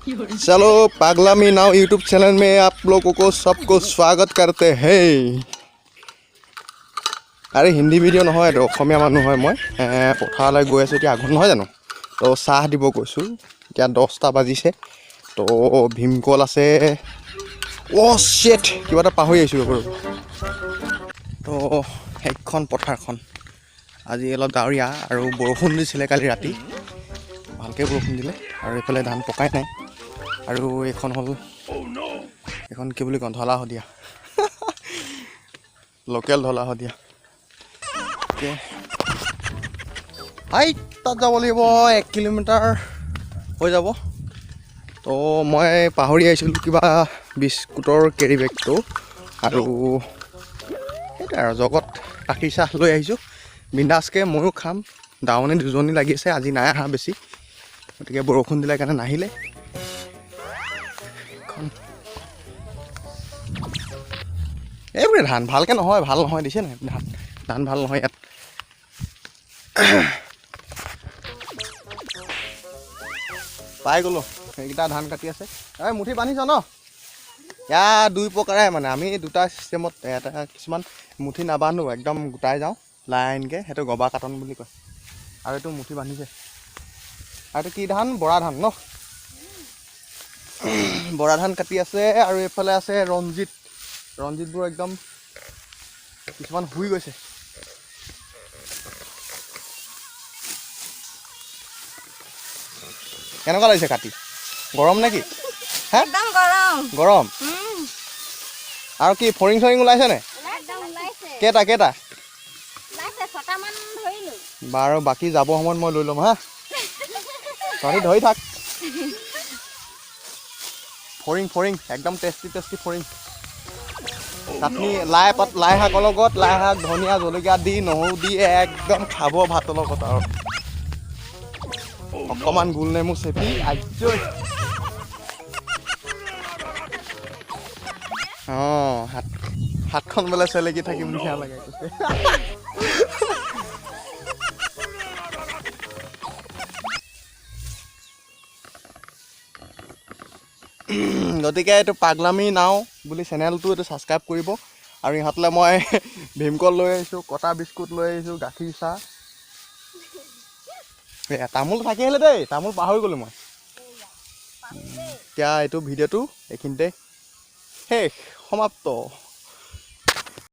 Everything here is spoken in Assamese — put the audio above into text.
चलो पागलामी नाव यूट्यूब चैनल में आप लोगों को सबको स्वागत करते हैं। अरे हिंदी भिडिओ নহয় এইটো অসমীয়া মানুহ হয় মই পথাৰলৈ গৈ আছোঁ এতিয়া আঘোণ নহয় জানো তো চাহ দিব গৈছোঁ এতিয়া 10টা বাজিছে তো ভীমকল আছে অ' শেট কিবা এটা পাহৰি আহিছোঁ বাৰু তো সেইখন পথাৰখন আজি অলপ ডাৱৰীয়া আৰু বৰষুণ দিছিলে কালি ৰাতি ভালকৈ বৰষুণ দিলে আৰু এইফালে ধান পকাই নাই আৰু এইখন হ'ল এইখন কি বুলি কওঁ ঢলা শদিয়া লোকেল ঢলা শদিয়া হাই তাত যাব লাগিব 1 কিলোমিটাৰ হৈ যাব তো মই পাহৰি আহিছিলোঁ কিবা বিস্কুটৰ কেৰি বেগটো আৰু সেইটোৱে আৰু জগত গাখীৰ চাহ লৈ আহিছোঁ বিন্দাছকৈ ময়ো খাম দাৱনী দুজনী লাগি আছে আজি নাই অহা বেছি গতিকে বৰষুণ দিলে কাৰণে নাহিলে এইবোৰে ধান ভালকৈ নহয় ভাল নহয় দিছে নাই ধান ভাল নহয় ইয়াত পাই গ'লো সেইকেইটা ধান কাটি আছে এই মুঠি বান্ধিছ ন ইয়াত দুই প্ৰকাৰে মানে আমি দুটা চিষ্টেমত এটা কিছুমান মুঠি নাবান্ধো একদম গোটাই যাওঁ লাইনকৈ সেইটো গবা কাটন বুলি কয় আৰু এইটো মুঠি বান্ধিছে আৰু এইটো কি ধান বৰা ধান ন বৰা ধান কাটি আছে আৰু এইফালে আছে ৰঞ্জিতবোৰ একদম কিছুমান শুই গৈছে কেনেকুৱা লাগিছে কাটি গৰম নেকি হে একদম গৰম গৰম আৰু কি ফৰিং চৰিং ওলাইছে নে কেইটা বাৰু বাকী যাব সময়ত মই লৈ ল'ম হা তহঁতি ধৰি থাক ফৰিং একদম টেষ্টি ফৰিং চাটনি লাই শাকৰ লগত লাই শাক ধনিয়া জলকীয়া দি নহৰু দি একদম খাব ভাতৰ লগত আৰু অকণমান গোল নেমু চেপি আজৈ অঁ হাতখন বোলে চেলেকি থাকিম নিচিনা লাগে গতিকে এইটো পাগলামি নাও বুলি চেনেলটো এইটো ছাবস্ক্ৰাইব কৰিব আৰু ইহঁতলৈ মই ভীমকল লৈ আহিছোঁ কটা বিস্কুট লৈ আহিছোঁ গাখীৰ চাহ তামোল থাকি আহিলে দেই তামোল পাহৰি গ'লোঁ মই এতিয়া এইটো ভিডিঅ'টো এইখিনিতে শেষ সমাপ্ত